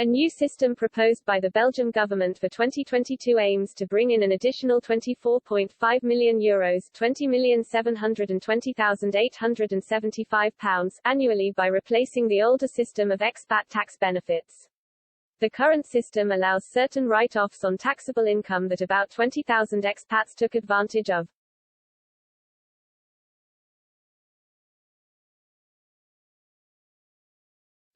A new system proposed by the Belgian government for 2022 aims to bring in an additional €24.5 million £20,720,875 annually by replacing the older system of expat tax benefits. The current system allows certain write-offs on taxable income that about 20,000 expats took advantage of.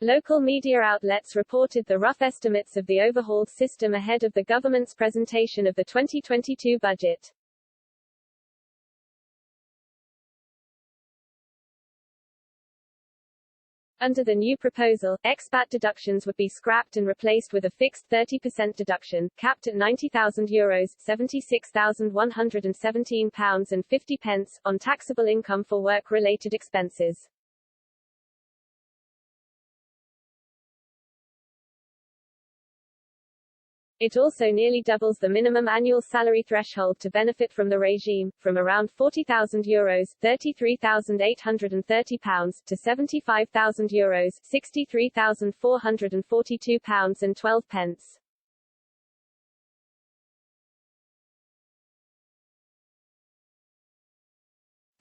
Local media outlets reported the rough estimates of the overhauled system ahead of the government's presentation of the 2022 budget. Under the new proposal, expat deductions would be scrapped and replaced with a fixed 30% deduction, capped at €90,000 £76,117.50 on taxable income for work-related expenses. It also nearly doubles the minimum annual salary threshold to benefit from the regime, from around €40,000 £33,830 to €75,000 £63,442.12.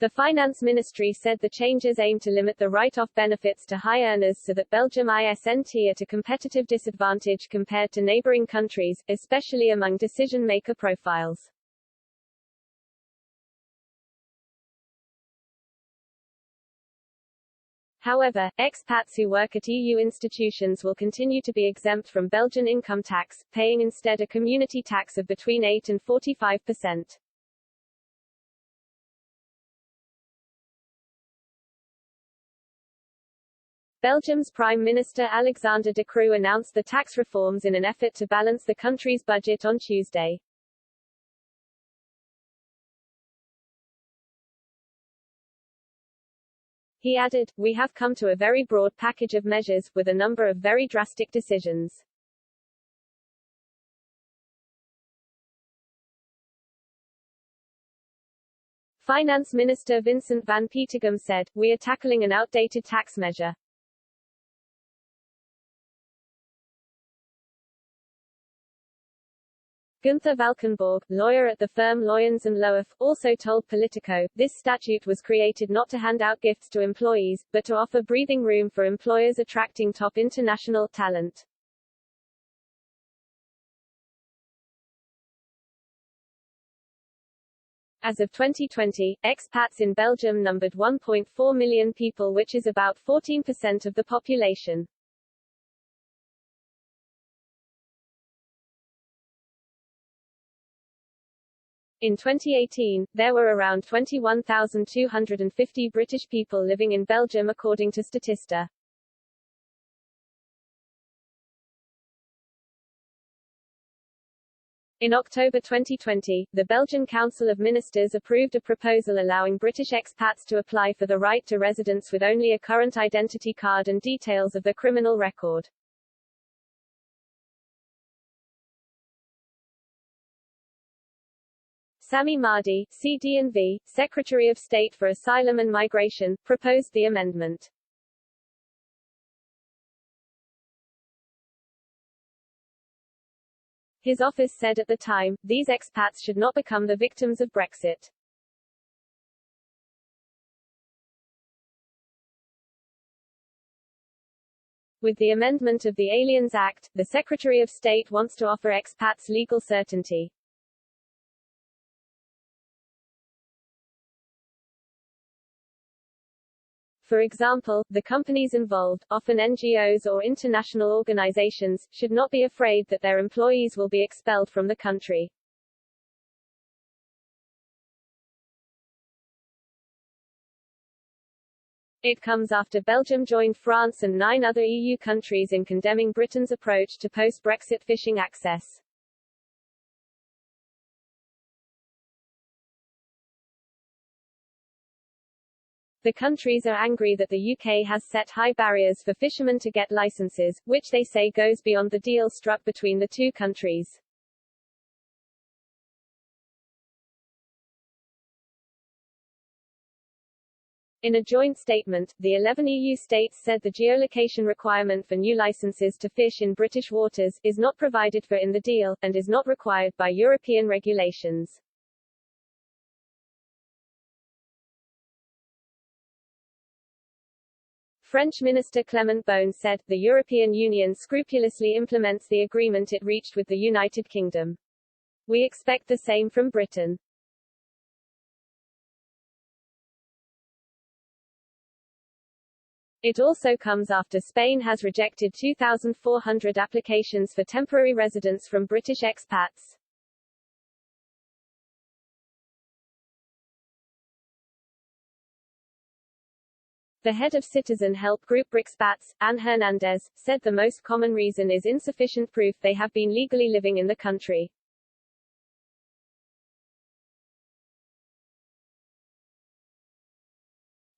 The Finance Ministry said the changes aim to limit the write-off benefits to high earners so that Belgium isn't at a competitive disadvantage compared to neighboring countries, especially among decision-maker profiles. However, expats who work at EU institutions will continue to be exempt from Belgian income tax, paying instead a community tax of between 8 and 45%. Belgium's Prime Minister Alexander De Croo announced the tax reforms in an effort to balance the country's budget on Tuesday. He added, "We have come to a very broad package of measures, with a number of very drastic decisions." Finance Minister Vincent van Petegem said, "We are tackling an outdated tax measure." Gunther Valkenborg, lawyer at the firm Loyens & Loef, also told Politico, this statute was created not to hand out gifts to employees, but to offer breathing room for employers attracting top international talent. As of 2020, expats in Belgium numbered 1.4 million people, which is about 14% of the population. In 2018, there were around 21,250 British people living in Belgium according to Statista. In October 2020, the Belgian Council of Ministers approved a proposal allowing British expats to apply for the right to residence with only a current identity card and details of their criminal record. Sami Mahdi, CD&V, Secretary of State for Asylum and Migration, proposed the amendment. His office said at the time, these expats should not become the victims of Brexit. With the amendment of the Aliens Act, the Secretary of State wants to offer expats legal certainty. For example, the companies involved, often NGOs or international organizations, should not be afraid that their employees will be expelled from the country. It comes after Belgium joined France and 9 other EU countries in condemning Britain's approach to post-Brexit fishing access. The countries are angry that the UK has set high barriers for fishermen to get licenses, which they say goes beyond the deal struck between the two countries. In a joint statement, the 11 EU states said the geolocation requirement for new licenses to fish in British waters is not provided for in the deal, and is not required by European regulations. French Minister Clément Beaune said, the European Union scrupulously implements the agreement it reached with the United Kingdom. We expect the same from Britain. It also comes after Spain has rejected 2,400 applications for temporary residence from British expats. The head of citizen help group Expat, Anne Hernandez, said the most common reason is insufficient proof they have been legally living in the country.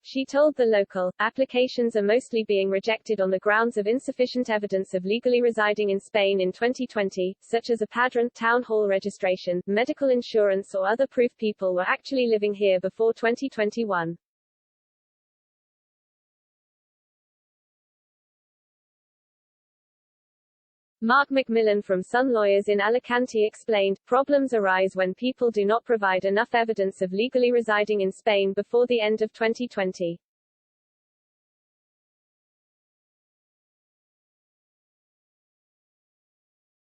She told The Local, applications are mostly being rejected on the grounds of insufficient evidence of legally residing in Spain in 2020, such as a padrón, town hall registration, medical insurance or other proof people were actually living here before 2021. Mark Macmillan from Sun Lawyers in Alicante explained, problems arise when people do not provide enough evidence of legally residing in Spain before the end of 2020.